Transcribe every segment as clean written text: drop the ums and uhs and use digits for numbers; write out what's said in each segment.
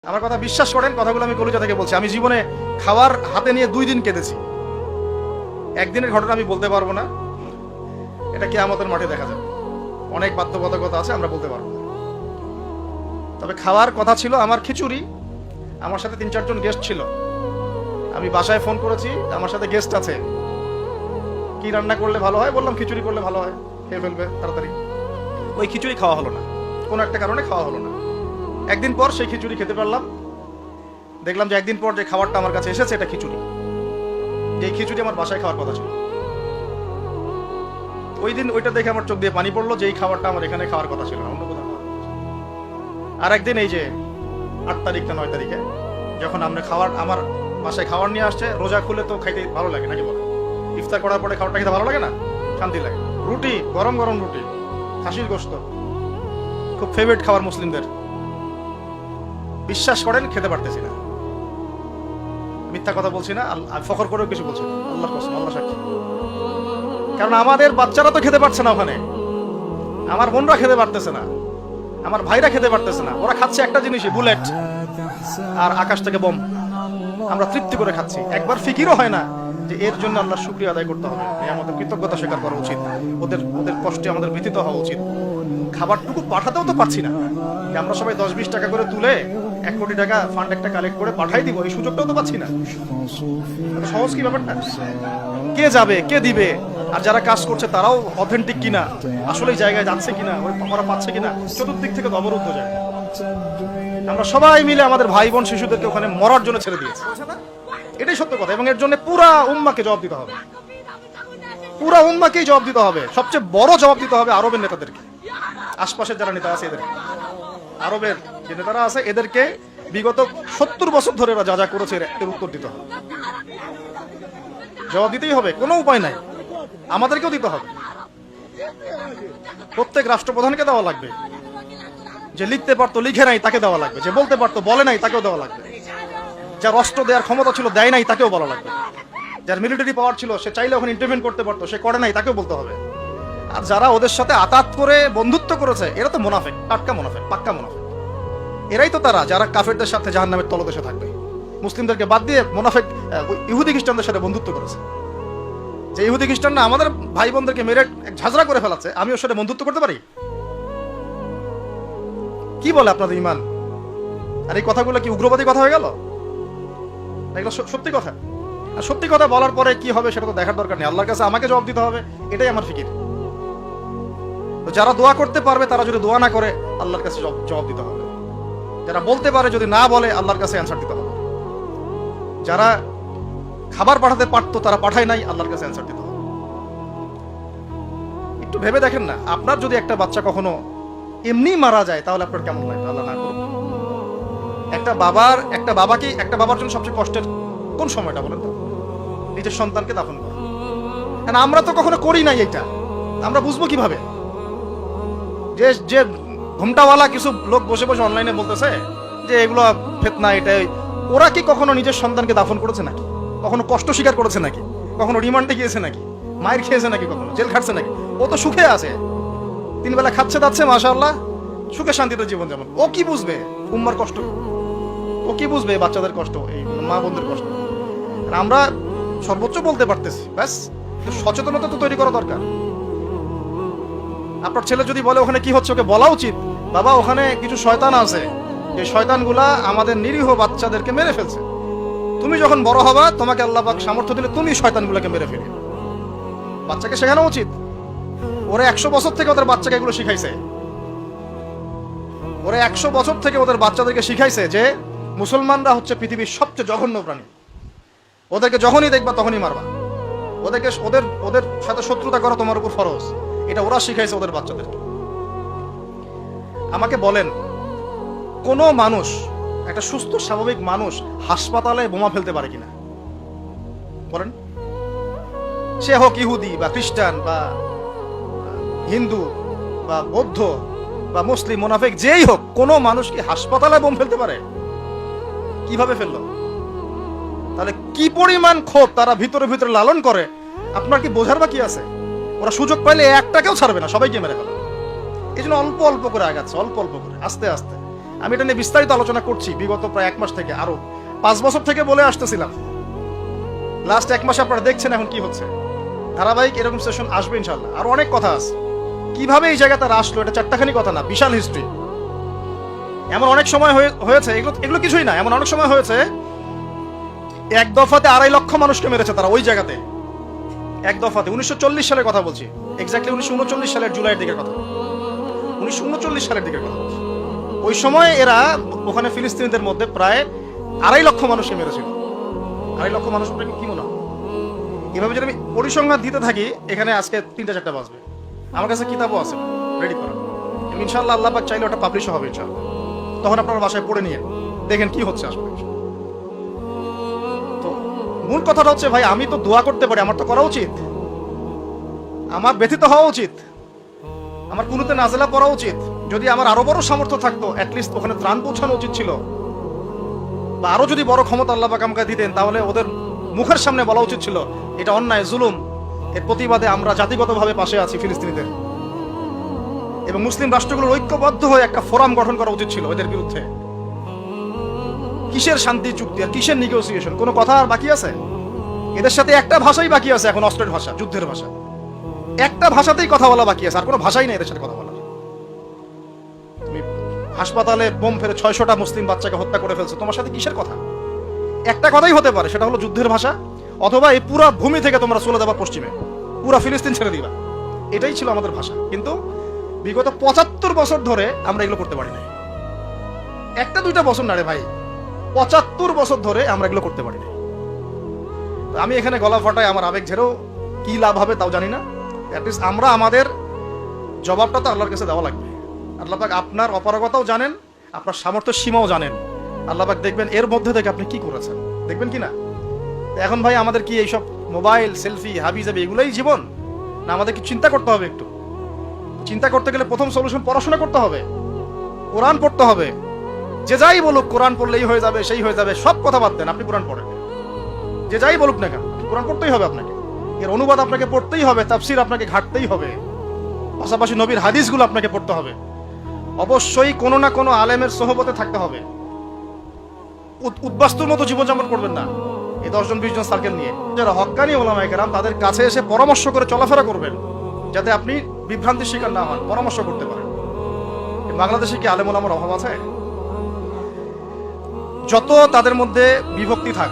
আমার কথা বিশ্বাস করেন, কথাগুলো আমি কলিজা থেকে বলছি। আমি জীবনে খাবার হাতে নিয়ে 2 দিন কেঁদেছি। একদিনের ঘটনা আমি বলতে পারবো না, এটা কিয়ামতের মাঠে দেখা যাবে। অনেক বাধ্যবাধকতা আছে, আমরা বলতে পারবো না। তবে খাওয়ার কথা ছিল আমার খিচুড়ি। আমার সাথে 3-4 জন গেস্ট ছিল। আমি বাসায় ফোন করেছি, আমার সাথে গেস্ট আছে, কি রান্না করলে ভালো হয়? বললাম খিচুড়ি করলে ভালো হয়, খেয়ে ফেলবে তাড়াতাড়ি। ওই খিচুড়ি খাওয়া হলো না, কোনো একটা কারণে খাওয়া হলো না। একদিন পর সেই খিচুড়ি খেতে পারলাম। দেখলাম যে একদিন পর যে খাবারটা আমার কাছে এসেছে এটা খিচুড়ি, যে খিচুড়ি আমার বাসায় খাওয়ার কথা ছিল। ওই দিন ওইটা দেখে আমার চোখ দিয়ে পানি পড়লো যে এই খাবারটা আমার এখানে খাওয়ার কথা ছিল না, অন্য কোথাও খাওয়ার কথা ছিল। আর একদিন এই যে 8 তারিখ না 9 তারিখে যখন আমরা খাবার আমার বাসায় খাবার নিয়ে আসছে, রোজা খুলে তো খাইতে ভালো লাগে নাকি বলে? ইফতার করার পরে খাবারটা খেতে ভালো লাগে না? শান্তি লাগে। রুটি, গরম গরম রুটি, খাসির গোশত, খুব ফেভারিট খাবার মুসলিমদের। বিশ্বাস করেন খেতে পারতেছি না, মিথ্যা কথা বলছি না, আমি ফখর করেও কিছু বলছি না, আল্লাহর কসম, আল্লাহ সাক্ষী। কারণ আমাদের বাচ্চারা তো খেতে পারছে না ওখানে, আমার বোনরা খেতে পারতেছে না, আমার ভাইরা খেতে পারতেছে না। ওরা খাচ্ছে একটা জিনিসই, বুলেট আর আকাশ থেকে বোম। আমরা তৃপ্তি করে খাচ্ছি, একবার ফিকিরও হয় না যে এর জন্য আল্লাহর শুকরিয়া আদায় করতে হবে, আমাদের কৃতজ্ঞতা স্বীকার করা উচিত, ওদের কষ্টে আমাদের ব্যথিত হওয়া উচিত। খাবারটুকু পাঠাতেও তো পারছি না। আমরা সবাই 10-20 টাকা করে তুলে 1 কোটি টাকা ফান্ড একটা কালেক্ট করে পাঠাই দিব, এই সুযোগটাও তো পাচ্ছি না। সহজ কি ব্যাপারটা? কে যাবে, কে দিবে? আর যারা কাজ করছে তারাও অথেন্টিক কিনা, আসলে জায়গায় যাচ্ছে কিনা, ওরা পাচ্ছে কিনা, চতুর্দিক থেকে অবরুদ্ধ যায়। আমরা সবাই মিলে আমাদের ভাই বোন শিশুদেরকে ওখানে মরার জন্য ছেড়ে দিয়েছি, এটাই সত্য কথা। এবং এর জন্য পুরা উম্মাকে জবাব দিতে হবে, পুরা উম্মাকেই জবাব দিতে হবে। সবচেয়ে বড় জবাব দিতে হবে আরবের নেতাদেরকে, আশপাশের যারা নেতা আছে এদের, আরবের যে নেতারা আছে এদেরকে বিগত 70 বছর ধরে এরা যা যা করেছে এর উত্তর দিতে হবে, জবাব দিতেই হবে, কোনো উপায় নাই। আমাদেরকেও দিতে হবে, প্রত্যেক রাষ্ট্রপ্রধানকে দেওয়া লাগবে। যে লিখতে পারতো লিখে নাই তাকে দেওয়া লাগবে, যে বলতে পারতো বলে নাই তাকেও দেওয়া লাগবে, যার অস্ত্র দেওয়ার ক্ষমতা ছিল দেয় নাই তাকেও বলা লাগবে, যার মিলিটারি পাওয়ার ছিল সে চাইলে ওখানে ইন্টারভেন করতে পারতো সে করে নাই তাকেও বলতে হবে। আর যারা ওদের সাথে আতাত করে বন্ধুত্ব করেছে এরা তো মুনাফিক, টাটকা মুনাফিক, পাক্কা মুনাফিক। এরাই তো তারা যারা কাফেরদের সাথে জাহান্নামের তলদেশে থাকবে। মুসলিমদেরকে বাদ দিয়ে মুনাফিক ইহুদি খ্রিস্টানদের সাথে বন্ধুত্ব করেছে। যে ইহুদি খ্রিস্টানরা আমাদের ভাই বোনদেরকে মেরে ঝাঁঝরা করে ফেলাচ্ছে, আমি ওর সাথে বন্ধুত্ব করতে পারি? কি বলে আপনাদের ইমান? আর এই কথাগুলো কি উগ্রবাদী কথা হয়ে গেল? এগুলো সত্যি কথা। আর সত্যি কথা বলার পরে কি হবে সেটা তো দেখার দরকার নেই, আল্লাহর কাছে আমাকে জবাব দিতে হবে, এটাই আমার ফিকির। তো যারা দোয়া করতে পারবে তারা যদি দোয়া না করে আল্লাহর কাছে জবাব দিতে হবে। যারা বলতে পারে যদি না বলে আল্লাহর কাছে অ্যানসার দিতে হবে। যারা খাবার পাঠাতে পারতো তারা পাঠায় নাই, আল্লাহর কাছে অ্যানসার দিতে হবে। একটু ভেবে দেখেন না, আপনার যদি একটা বাচ্চা কখনো এমনি মারা যায় তাহলে আপনার কেমন লাগবে? আল্লাহ না করুক। একটা বাবার জন্য সবচেয়ে কষ্টের কোন সময়টা বলেন তো? নিজের সন্তানকে দাফন করা। কারণ আমরা তো কখনো করি নাই এটা, আমরা বুঝবো কিভাবে? যে ঘুমটাওয়ালা কিছু লোক বসে বসে অনলাইনে বলতেছে যে এগুলো ফিতনা, এটাই, ওরা কি কখনো নিজের সন্তানকে দাফন করেছে নাকি? কখনো কষ্ট স্বীকার করেছে নাকি? কখনো রিমান্ডে গিয়েছে নাকি? মায়ের খেয়েছে নাকি? কখনো জেল খাটছে নাকি? ও তো সুখে আছে, 3 বেলা খাচ্ছে দাচ্ছে, মাশাআল্লাহ, সুখে শান্তিতে জীবন যাপন। ও কি বুঝবে উম্মার কষ্ট? ও কি বুঝবে বাচ্চাদের কষ্ট, এই মা বোনদের কষ্ট? আর আমরা সর্বোচ্চ বলতে পারতেছি, ব্যাস। সচেতনতা তো তৈরি করা দরকার। আপনার ছেলে যদি বলে ওখানে কি হচ্ছে, ওকে বলা উচিত, বাবা ওখানে কিছু শয়তান আছে, যে শয়তানগুলা আমাদের নিরীহ বাচ্চাদেরকে মেরে ফেলছে। তুমি যখন বড় হবা তোমাকে আল্লাহ পাক সামর্থ্য দিলে তুমি শয়তানগুলোকে মেরে ফেলে। বাচ্চাকে শেখানো উচিত। ওরা 100 বছর থেকে ওদের বাচ্চাকে এগুলো শিখাইছে। ওরা 100 বছর থেকে ওদের বাচ্চাদেরকে শিখাইছে যে মুসলমানরা হচ্ছে পৃথিবীর সবচেয়ে জঘন্য প্রাণী। ওদেরকে যখনই দেখবা তখনই মারবা, ওদের সাথে শত্রুতা করা তোমার উপর ফরজ। এটা ওরা শিখাইছে ওদের বাচ্চাদেরকে। আমাকে বলেন, কোন মানুষ, একটা সুস্থ স্বাভাবিক মানুষ হাসপাতালে বোমা ফেলতে পারে কিনা বলেন? সে হোক ইহুদি বা খ্রিস্টান বা হিন্দু বা বৌদ্ধ বা মুসলিম, মুনাফিক, যেই হোক, কোন মানুষ কি হাসপাতালে বোম ফেলতে পারে? কিভাবে ফেললো? তাহলে কি পরিমাণ ক্ষোভ তারা ভিতরে ভিতরে লালন করে আপনার কি বোঝার বাকি আছে? ওরা সুযোগ পাইলে একটাকেও ছাড়বে না, সবাইকে মেরে ফেলে। এই জন্য অল্প অল্প করে আগাচ্ছে, অল্প অল্প করে, আস্তে আস্তে। আমি এটা নিয়ে বিস্তারিত আলোচনা করছি বিগত প্রায় 1 মাস থেকে, আরো 5 বছর থেকে বলে আসতেছিলাম। লাস্ট 1 মাসে আপনারা দেখছেন এখন কি হচ্ছে। ধারাবাহিক এরকম সেশন আসবে ইনশাল্লাহ। আর অনেক কথা আছে কিভাবে এই জায়গাতে আসলো, এটা চারটাখানি কথা না, বিশাল হিস্ট্রি। এমন অনেক সময় হয়েছে, এগুলো কিছুই না, এমন অনেক সময় হয়েছে এক দফাতে 2.5 লক্ষ মানুষকে মেরেছে তারা ওই জায়গাতে, এক দফাতে। 1940 সালের কথা বলছি, এক্স্যাক্টলি 1939 সালের জুলাইয়ের দিকের কথা, 1939 সালের দিকের কথা বলছি। ওই সময় এরা ওখানে ফিলিস্তিনিদের মধ্যে প্রায় 2.5 লক্ষ মানুষকে মেরেছিল। 2.5 লক্ষ মানুষ কি মনে হয়? এভাবে যদি আমি পরিসংখ্যান দিতে থাকি এখানে আজকে 3টা-4টা বাজবে। আমার কাছে কিতাবও আছে রেডি করা, ইনশাআল্লাহ আল্লাহ পাক চাইলে ওটা পাবলিশ হবে ইনশাআল্লাহ। তখন আপনারা বাসায় পড়ে নিয়ে দেখেন কি হচ্ছে আসলে। তো মূল কথাটা হচ্ছে ভাই, আমি তো দোয়া করতে পারি, আমার তো করা উচিত, আমার ব্যথিত হওয়া উচিত, আমার কুনুতে নাজেলা পড়া উচিত। যদি আমার আরো বড় সামর্থ্য থাকতো অ্যাটলিস্ট ওখানে ত্রাণ পৌঁছানো উচিত ছিল, বা আরো যদি বড় ক্ষমতা আল্লাহ পাক আমাকে দিতেন তাহলে ওদের মুখের সামনে বলা উচিত ছিল এটা অন্যায়, জুলুম, এর প্রতিবাদে আমরা জাতিগতভাবে পাশে আছি ফিলিস্তিনিদের, এবং মুসলিম রাষ্ট্রগুলোর ঐক্যবদ্ধ হয়ে একটা ফোরাম গঠন করা উচিত ছিল এদের বিরুদ্ধে। কিসের শান্তি চুক্তি আর কিসের নেগোসিয়েশন? কোনো কথা আর বাকি আছে? এদের সাথে একটা ভাষাই বাকি আছে এখন, অস্ত্রের ভাষা, যুদ্ধের ভাষা। একটা ভাষাতেই কথা বলা বাকি আছে, আর কোনো ভাষাই নেই এদের সাথে কথা বলার। তুমি হাসপাতালে বোম ফেলে 600টা মুসলিম বাচ্চাকে হত্যা করে ফেলছে, তোমার সাথে কিসের কথা? একটা কথাই হতে পারে, সেটা হলো যুদ্ধের ভাষা, অথবা এই পুরা ভূমি থেকে তোমরা চলে যাবা পশ্চিমে, পুরা ফিলিস্তিন ছেড়ে দিবা। এটাই ছিল আমাদের ভাষা। কিন্তু বিগত 75 বছর ধরে আমরা এগুলো করতে পারি না। 1-2টা বছর না রে ভাই, 75 বছর ধরে আমরা এগুলো করতে পারি না। আমি এখানে গলা ফাটাই, আমার আবেগ ঝেড়েও কি লাভ হবে তাও জানি না। অ্যাটলিস্ট আমরা আমাদের জবাবটা তো আল্লাহর কাছে দেওয়া লাগবে। আল্লাহ পাক আপনার অপারগতাও জানেন, আপনার সামর্থ্যের সীমাও জানেন। আল্লাহ পাক দেখবেন এর মধ্যে থেকে আপনি কি করেছেন, দেখবেন কি না? এখন ভাই আমাদের কি এইসব মোবাইল, সেলফি, হাবি জাবি এগুলোই জীবন? না আমাদের কি চিন্তা করতে হবে? একটু চিন্তা করতে গেলে প্রথম সলিউশন পড়াশোনা করতে হবে, কোরআন পড়তে হবে। যে যাই বলুক কোরআন পড়লেই হয়ে যাবে, সেই হয়ে যাবে, সব কথা বাদ দেন, আপনি কোরআন পড়েন। যে যাই বলুক না কেন, কোরআন পড়তেই হবে আপনাকে, এর অনুবাদ আপনাকে পড়তেই হবে, তাফসির আপনাকে ঘাটতেই হবে, পাশাপাশি নবীর হাদিসগুলো আপনাকে পড়তে হবে। অবশ্যই কোনো না কোনো আলেমের সোহবতে থাকতে হবে। উদ্বাস্তুর মতো জীবনযাপন করবেন না। এই 10 জন 20 জন সার্কেল নিয়ে যারা হক্কানি ওলামায়ে কেরাম, তাদের কাছে এসে পরামর্শ করে চলাফেরা করবেন, যাতে আপনি বিভ্রান্তির শিকার না হন, পরামর্শ করতে পারেন। বাংলাদেশে কি আলেম ওলামার অভাব আছে? যত তাদের মধ্যে বিভক্তি থাক,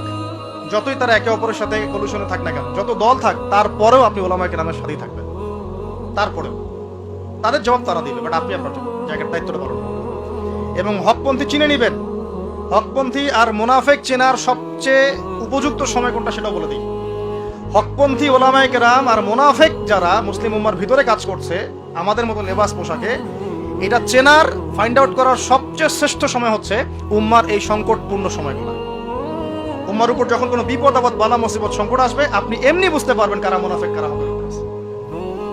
যতই তারা একে অপরের সাথে কলুশনে থাক না কেন, যত দল থাক, তারপরেও আপনি ওলামায়ে কেরামের সাথেই থাকবেন। তারপরেও তাদের জবাব তারা দিবে, বাট আপনি আপনার জায়গার দায়িত্বটা পালন করবেন এবং হকপন্থী চিনে নিবেন। হকপন্থী আর মুনাফেক চেনার সবচেয়ে উপযুক্ত সময় কোনটা সেটাও বলে দিই। হকপন্থী ওলামায়ে কেরাম আর মুনাফেক যারা মুসলিম উম্মার ভিতরে কাজ করছে আমাদের মতো লেবাস পোশাকে, এটা চেনার, ফাইন্ড আউট করার সবচেয়ে শ্রেষ্ঠ সময় হচ্ছে উম্মার এই সংকটপূর্ণ সময়গুলো। উম্মার উপর যখন কোনো বিপদ আপদ, বালা মুসিবত, সংকট আসবে, আপনি এমনি বুঝতে পারবেন কারা মুনাফেক কারা হক।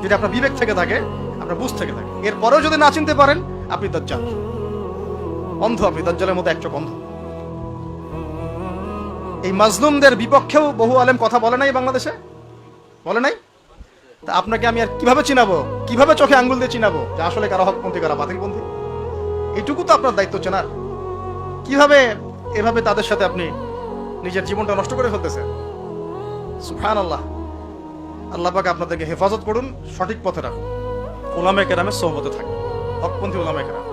যদি আপনার বিবেক থেকে থাকে, আপনার বুঝ থেকে থাকে। এরপরেও যদি না চিনতে পারেন, আপনি দাজ্জাল, অন্ধ, আপনি দাজ্জালের মতো এক চোখ অন্ধ। এই মাজলুমদের বিপক্ষেও বহু আলেম কথা বলে নাই, বাংলাদেশে বলে নাই। তা আপনাকে আমি আর কিভাবে চিনাবো, কিভাবে চোখে আঙ্গুল দিয়ে চিনাবো যে আসলে কারা হকপন্থী কারা বাতিলপন্থী? এইটুকু তো আপনার দায়িত্ব চেনার। কিভাবে এভাবে তাদের সাথে আপনি নিজের জীবনটা নষ্ট করে ফেলতেছেন? সুবহানাল্লাহ। আল্লাহ পাক আপনাদেরকে হেফাজত করুন, সঠিক পথে রাখুন, ওলামায়ে কেরামের সোহবতে থাকুন, হকপন্থী ওলামায়ে কেরাম।